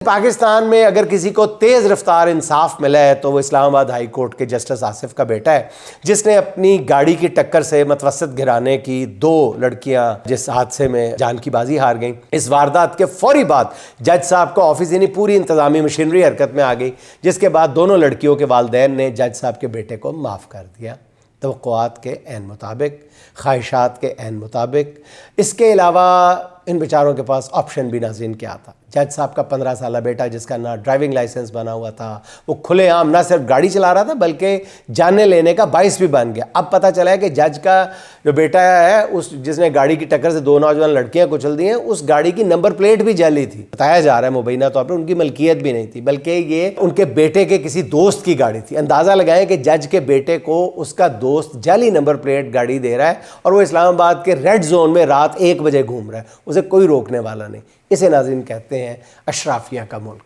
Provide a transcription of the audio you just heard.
پاکستان میں اگر کسی کو تیز رفتار انصاف ملا ہے تو وہ اسلام آباد ہائی کورٹ کے جسٹس آصف کا بیٹا ہے، جس نے اپنی گاڑی کی ٹکر سے متوسط گھرانے کی 2 لڑکیاں جس حادثے میں جان کی بازی ہار گئیں، اس واردات کے فوری بعد جج صاحب کا آفس یعنی پوری انتظامی مشینری حرکت میں آ گئی، جس کے بعد دونوں لڑکیوں کے والدین نے جج صاحب کے بیٹے کو معاف کر دیا، توقعات کے عین مطابق، خواہشات کے عین مطابق۔ اس کے علاوہ ان بیچاروں کے پاس آپشن بھی ناظرین کیا تھا۔ جج صاحب کا 15 سالہ بیٹا جس کا نہ ڈرائیونگ لائسنس بنا ہوا تھا، وہ کھلے عام نہ صرف گاڑی چلا رہا تھا بلکہ جانے لینے کا باعث بھی بن گیا۔ اب پتہ چلا ہے کہ جج کا جو بیٹا ہے جس نے گاڑی کی ٹکر سے 2 نوجوان لڑکیاں کچل دی ہیں، اس گاڑی کی نمبر پلیٹ بھی جعلی تھی۔ بتایا جا رہا ہے مبینہ طور پر ان کی ملکیت بھی نہیں تھی بلکہ یہ ان کے بیٹے کے کسی دوست کی گاڑی تھی۔ اندازہ لگائیں کہ جج کے بیٹے کو اس کا دوست جعلی نمبر پلیٹ گاڑی دے رہا ہے اور وہ اسلام آباد کے ریڈ زون میں رات 1 بجے گھوم رہا ہے، اسے کوئی روکنے والا نہیں۔ اسے ناظرین کہتے ہیں اشرافیہ کا ملک۔